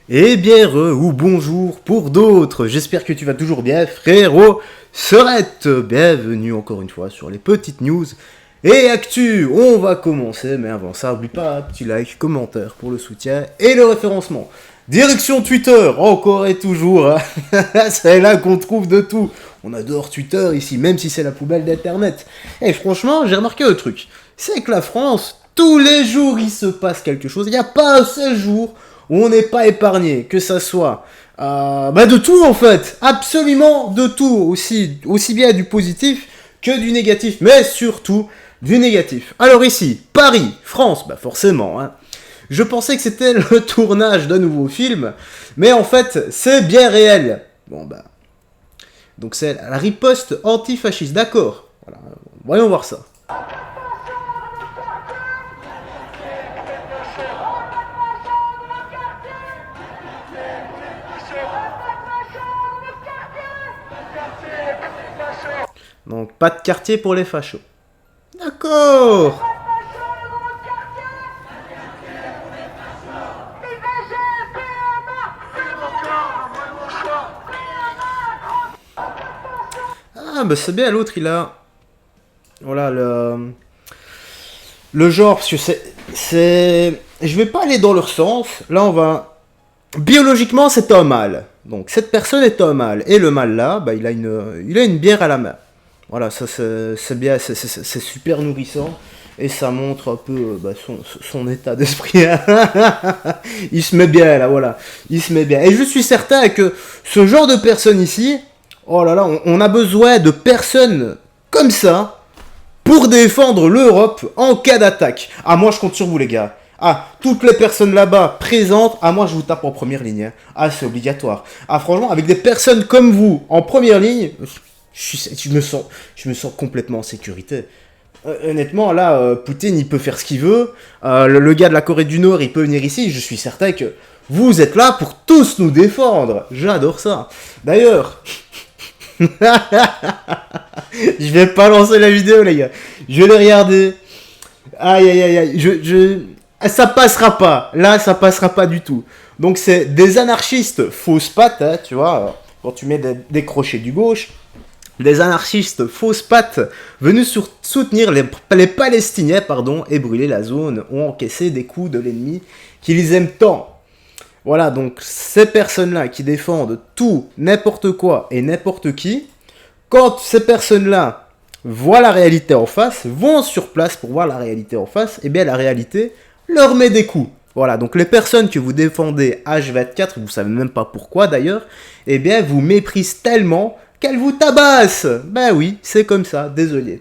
Et bien ou bonjour pour d'autres, j'espère que tu vas toujours bien frérot Serette. Bienvenue encore une fois sur les petites news et actu. On va commencer, mais avant ça, n'oublie pas, petit like, commentaire pour le soutien et le référencement. Direction Twitter, encore et toujours, hein. C'est là qu'on trouve de tout. On adore Twitter ici, même si c'est la poubelle d'internet. Et franchement, j'ai remarqué un truc, c'est que la France, tous les jours il se passe quelque chose, il n'y a pas un seul jour où on n'est pas épargné, que ça soit de tout en fait, absolument de tout, aussi bien du positif que du négatif, mais surtout du négatif. Alors ici, Paris, France, forcément, hein. Je pensais que c'était le tournage d'un nouveau film, mais en fait, c'est bien réel. Donc c'est la riposte antifasciste, d'accord. Voilà, voyons voir ça. Donc, pas de quartier pour les fachos. D'accord. Ah, c'est bien, l'autre, il a... Voilà, le genre, parce que c'est... Je vais pas aller dans leur sens. Là, on va... Biologiquement, c'est un mâle. Donc, cette personne est un mâle. Et le mâle, là, il a une bière à la main. Voilà, ça c'est bien, c'est super nourrissant et ça montre un peu son état d'esprit. Il se met bien là, voilà, il se met bien. Et je suis certain que ce genre de personnes ici, oh là là, on a besoin de personnes comme ça pour défendre l'Europe en cas d'attaque. Ah, moi je compte sur vous les gars. Ah, toutes les personnes là-bas présentes, ah moi je vous tape en première ligne. Hein. Ah, c'est obligatoire. Ah, franchement, avec des personnes comme vous en première ligne... Je me sens complètement en sécurité. Honnêtement, là, Poutine, il peut faire ce qu'il veut. Le gars de la Corée du Nord, il peut venir ici. Je suis certain que vous êtes là pour tous nous défendre. J'adore ça. D'ailleurs, je vais pas lancer la vidéo, les gars. Je vais regarder. Aïe, aïe, aïe. Ça passera pas. Là, ça passera pas du tout. Donc, c'est des anarchistes fausses pattes, hein, tu vois. Quand tu mets des crochets du gauche. Des anarchistes fausses pattes venus soutenir les Palestiniens et brûler la zone ont encaissé des coups de l'ennemi qu'ils aiment tant. Voilà, donc ces personnes-là qui défendent tout, n'importe quoi et n'importe qui, quand ces personnes-là voient la réalité en face, vont sur place pour voir la réalité en face, et bien la réalité leur met des coups. Voilà, donc les personnes que vous défendez H24, vous savez même pas pourquoi d'ailleurs, eh bien vous méprisent tellement qu'elle vous tabasse. Ben oui, c'est comme ça, désolé.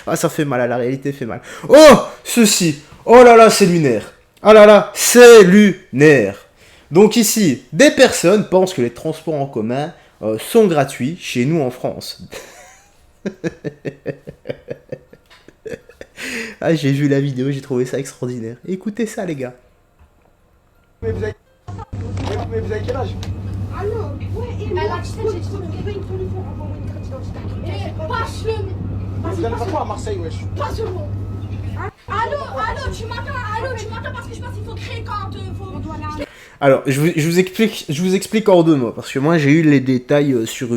Ah, ça fait mal, la réalité fait mal. Oh, ceci. Oh là là, c'est lunaire. Ah là là, c'est lunaire. Donc ici, des personnes pensent que les transports en commun sont gratuits chez nous en France. Ah, j'ai vu la vidéo, j'ai trouvé ça extraordinaire. Écoutez ça, les gars. Mais vous avez quel âge? Ah non, ouais, et moi, j'ai dit, il faut lui faire avoir une carte d'identité. Et pas sur... Vous allez faire quoi à Marseille, wesh? Pas sur moi. Allô, tu m'attends parce que je pense qu'il faut créer quand on doit aller... Alors, je vous explique en deux mots, parce que moi j'ai eu les détails sur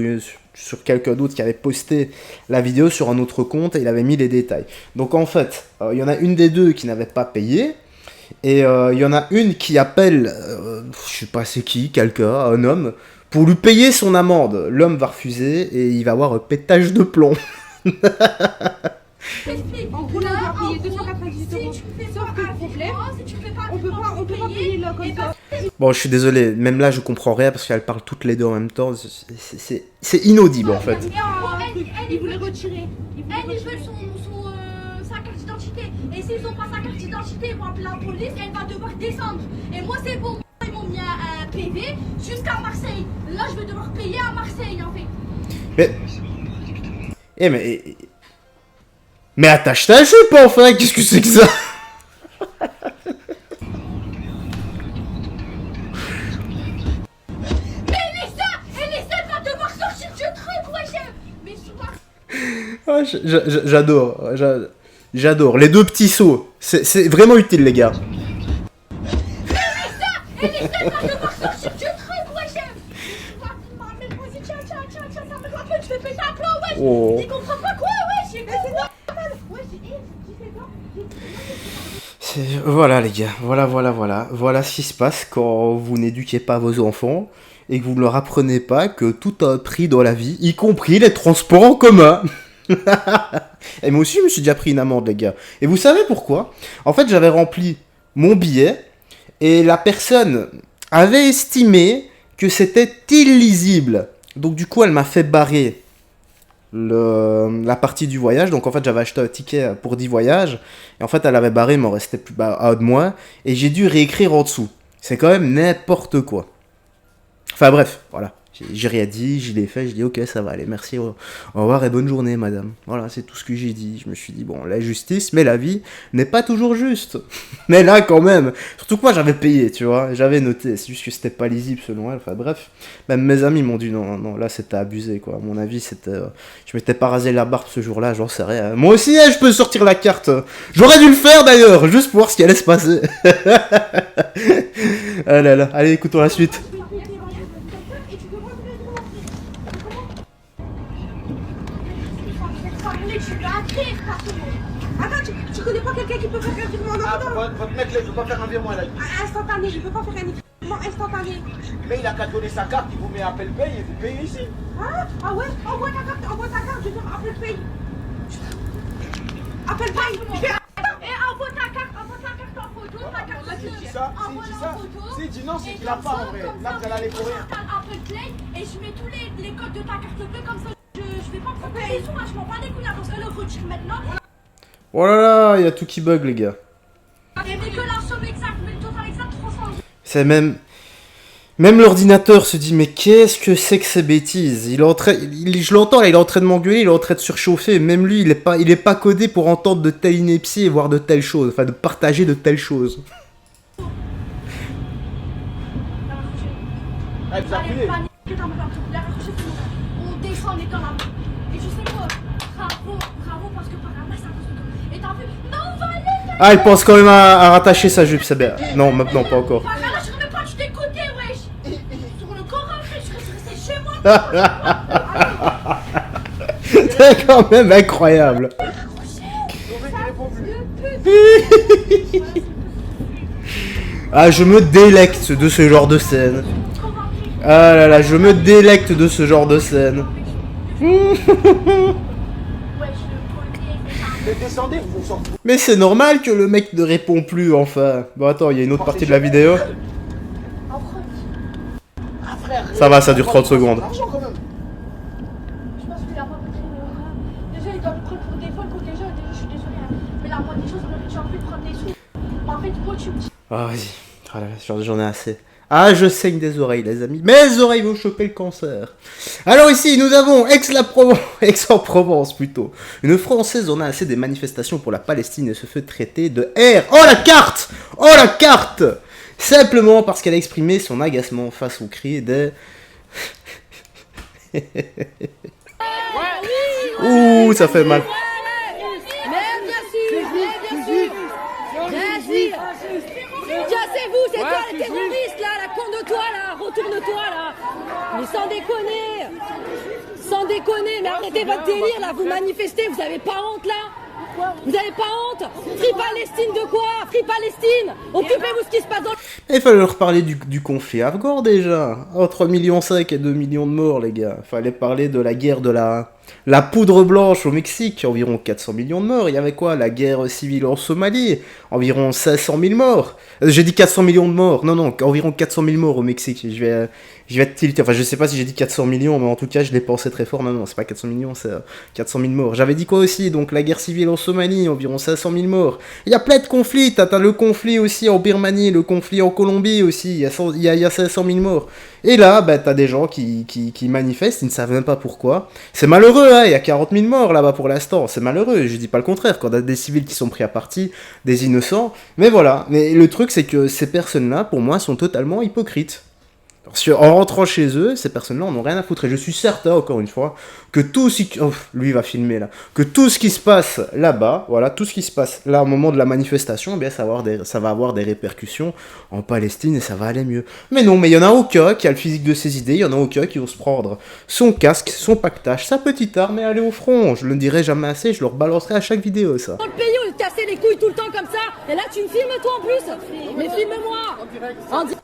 quelqu'un d'autre qui avait posté la vidéo sur un autre compte et il avait mis les détails. Donc en fait, il y en a une des deux qui n'avait pas payé, et il y en a une qui appelle, je sais pas c'est qui, quelqu'un, un homme, pour lui payer son amende. L'homme va refuser et il va avoir un pétage de plomb. En gros, là, on doit payer 298 €. Sauf que le problème, on peut pas payer là comme ça. Bon, je suis désolé, même là je comprends rien parce qu'elles parlent toutes les deux en même temps. C'est inaudible en fait. Il voulait retirer. Elle veut sa carte d'identité. Et s'ils n'ont pas sa carte d'identité, ils vont appeler la police et elle va devoir descendre. Et moi, c'est bon. Ils m'ont mis un PV jusqu'à Marseille. Là, je vais devoir payer à Marseille en fait. Mais attache ta jupe enfin, qu'est-ce que c'est que ça? Ah, j'adore. Les deux petits sauts. C'est vraiment utile, les gars. Et les seuls va devoir sortir du truc, wesh. Mais vas-y, tiens, ça me rappelle, je fais péter un plan, wesh. Oh. Il comprend pas quoi, wesh. C'est normal. Wesh, tu fais quoi? Voilà les gars, voilà ce qui se passe quand vous n'éduquez pas vos enfants et que vous ne leur apprenez pas que tout a un prix dans la vie, y compris les transports en commun. Et moi aussi je me suis déjà pris une amende les gars. Et vous savez pourquoi? En fait j'avais rempli mon billet et la personne avait estimé que c'était illisible. Donc du coup elle m'a fait barrer la partie du voyage. Donc en fait j'avais acheté un ticket pour 10 voyages et en fait elle avait barré, il m'en restait plus un de moins et j'ai dû réécrire en dessous. C'est quand même n'importe quoi. Enfin bref, voilà. J'ai rien dit, je l'ai fait, je dis ok ça va aller, merci, au revoir et bonne journée madame. Voilà, c'est tout ce que j'ai dit. Je me suis dit bon, la justice, mais la vie n'est pas toujours juste. Mais là quand même, surtout que moi j'avais payé, tu vois, j'avais noté, c'est juste que c'était pas lisible selon elle, enfin bref. Même mes amis m'ont dit non, là c'était abusé quoi, à mon avis c'était... je m'étais pas rasé la barbe ce jour-là, j'en sais rien. Moi aussi je peux sortir la carte, j'aurais dû le faire d'ailleurs, juste pour voir ce qui allait se passer. Ah là là, allez écoutons la suite. Attends, tu connais pas quelqu'un qui peut faire un virement Ah, instantané? votre mec là, il veut pas faire un virement là. Instantané, je peux pas faire un virement instantané. Mais il a qu'à donner sa carte, il vous met Apple Pay et vous payez ici. Ah ouais, envoie ta carte, je vais faire Apple Pay. Apple Pay, et envoie ta carte en photo, ta carte Là, de s'il dit ça, s'il dit non, c'est qu'il a pas en vrai. Là, vous allez aller pour rien. Apple Play et je mets tous les codes de ta carte bleue comme ça. Je vais pas prendre les sous, je m'en bats les couilles parce que le retire maintenant. Oh là là, il y a tout qui bug les gars. Et mais que la somme exacte, mais le total exact 300 euros. C'est même l'ordinateur se dit mais qu'est-ce que c'est que ces bêtises? Je l'entends là, il est en train de m'engueuler, il est en train de surchauffer. Même lui, il est pas codé pour entendre de telles inepties et voir de telles choses, enfin de partager de telles choses. Ah, vous appuyez. On descend, on est dans la main. Et tu sais quoi? Bravo parce que par la main ça cause de toi. Et t'as vu? Non, on va aller. Ah, il pense quand même à rattacher sa jupe, c'est bien. Non, maintenant pas encore. Par là, je remets pas du décoté, wesh. Sur le corps, après, je reste resté chez moi. C'est quand même incroyable. Ah, je me délecte de ce genre de scène. Ah là là, je me délecte de ce genre de scène. Mais descendez, vous sortez. Mais c'est normal que le mec ne répond plus, enfin. Bon, attends, il y a une autre partie de la vidéo. Ah, frère. Ça va, ça dure 30 secondes. L'argent quand même. Je pense qu'il a pas compris. Déjà, il doit me prendre pour des folles. Déjà, je suis désolée. Mais la moindre des choses, j'ai envie de prendre des sous. En fait, moi, tu me dis. Ah, vas-y. Ah là là, j'en ai assez. Ah, je saigne des oreilles, les amis. Mes oreilles vont choper le cancer. Alors ici, nous avons Aix-en-Provence plutôt. Une Française en a assez des manifestations pour la Palestine et se fait traiter de R. Oh la carte! Oh la carte! Simplement parce qu'elle a exprimé son agacement face aux cris des... Ouh, ça fait mal. Cassez-vous, c'est toi le terroriste là, la con de toi là, retourne-toi là. Mais sans déconner, mais arrêtez votre délire là, vous manifestez, vous avez pas honte là? Vous avez pas honte? Free Palestine de quoi? Free Palestine! Occupez-vous de ce qui se passe dans le... Il fallait leur parler du conflit afghan déjà. Oh, 3,5 millions et 2 millions de morts les gars. Fallait parler de la guerre de la poudre blanche au Mexique, environ 400 millions de morts. Il y avait quoi? La guerre civile en Somalie, environ 500 000 morts. J'ai dit 400 millions de morts. Non, environ 400 000 morts au Mexique. Je vais être tilté. Enfin, je sais pas si j'ai dit 400 millions, mais en tout cas, je l'ai pensé très fort. Non, c'est pas 400 millions, c'est 400 000 morts. J'avais dit quoi aussi? Donc, la guerre civile en Somalie, environ 500 000 morts. Il y a plein de conflits. T'as le conflit aussi en Birmanie, le conflit en Colombie aussi. Il y a 500 000 morts. Et là, bah, t'as des gens qui manifestent, ils ne savent même pas pourquoi. C'est malheureux, hein, il y a 40 000 morts là-bas pour l'instant, c'est malheureux, je dis pas le contraire, quand on a des civils qui sont pris à partie, des innocents, mais voilà. Mais le truc, c'est que ces personnes-là, pour moi, sont totalement hypocrites. Parce qu'en rentrant chez eux, ces personnes-là en ont rien à foutre. Et je suis certain, encore une fois, que tout ce qui... Oh, lui, il va filmer, là. Que tout ce qui se passe là-bas, voilà, tout ce qui se passe là au moment de la manifestation, eh bien, ça va avoir des répercussions en Palestine et ça va aller mieux. Mais non, mais il y en a aucun qui a le physique de ses idées, il y en a aucun qui ose prendre son casque, son pactage, sa petite arme et aller au front. Je le dirai jamais assez, je le rebalancerai à chaque vidéo, ça. Dans le pays, on te cassait les couilles tout le temps comme ça. Et là, tu me filmes toi en plus. Mais filme-moi. En direct.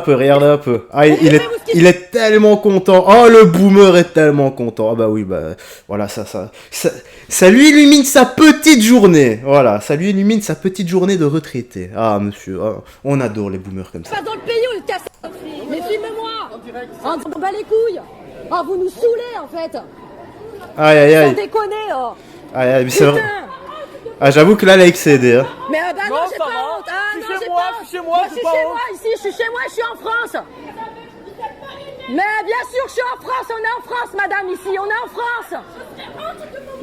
Regardez un peu. Ah, il est tellement content. Oh, le boomer est tellement content. Ah bah oui, bah voilà, ça lui illumine sa petite journée. Voilà, ça lui illumine sa petite journée de retraité. Ah monsieur, ah, on adore les boomers comme ça. Pas dans le pays, on te casse. Mais filme-moi. En direct. On bat les couilles. Oh, vous nous saoulez en fait. Aïe aïe Sans aïe. déconner. Oh. Aïe aïe, mais c'est vrai. Putain. Ah, j'avoue que là, elle a excédé. Hein. Mais bah non, Non, j'ai ça pas va. honte. Ah Je suis non, chez j'ai moi, pas je suis honte. chez moi, Moi, j'ai je suis pas chez honte. moi ici, je suis chez moi, je suis en France. Mais bien sûr, je suis en France, on est en France, madame, ici, on est en France.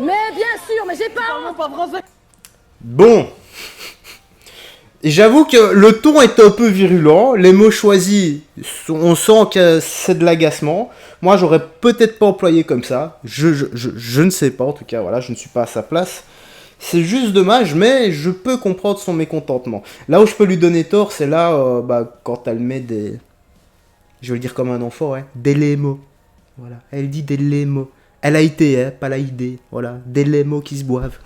Mais bien sûr, mais j'ai pas honte. Pas français. Bon. Et j'avoue que le ton est un peu virulent. Les mots choisis, on sent que c'est de l'agacement. Moi, j'aurais peut-être pas employé comme ça. Je ne sais pas, en tout cas, voilà, je ne suis pas à sa place. C'est juste dommage, mais je peux comprendre son mécontentement. Là où je peux lui donner tort, c'est là, quand elle met des... Je vais le dire comme un enfant, ouais. Des lémos. Voilà, elle dit des lémos. Elle a été, hein, pas la idée. Voilà, des lémos qui se boivent.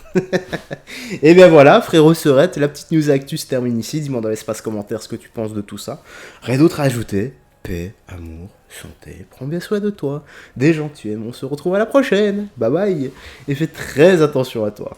Et bien voilà, frérot Serette, la petite news actu se termine ici. Dis-moi dans l'espace commentaire ce que tu penses de tout ça. Rien d'autre à ajouter. Paix, amour, santé, prends bien soin de toi. Des gens que tu aimes, on se retrouve à la prochaine. Bye bye. Et fais très attention à toi.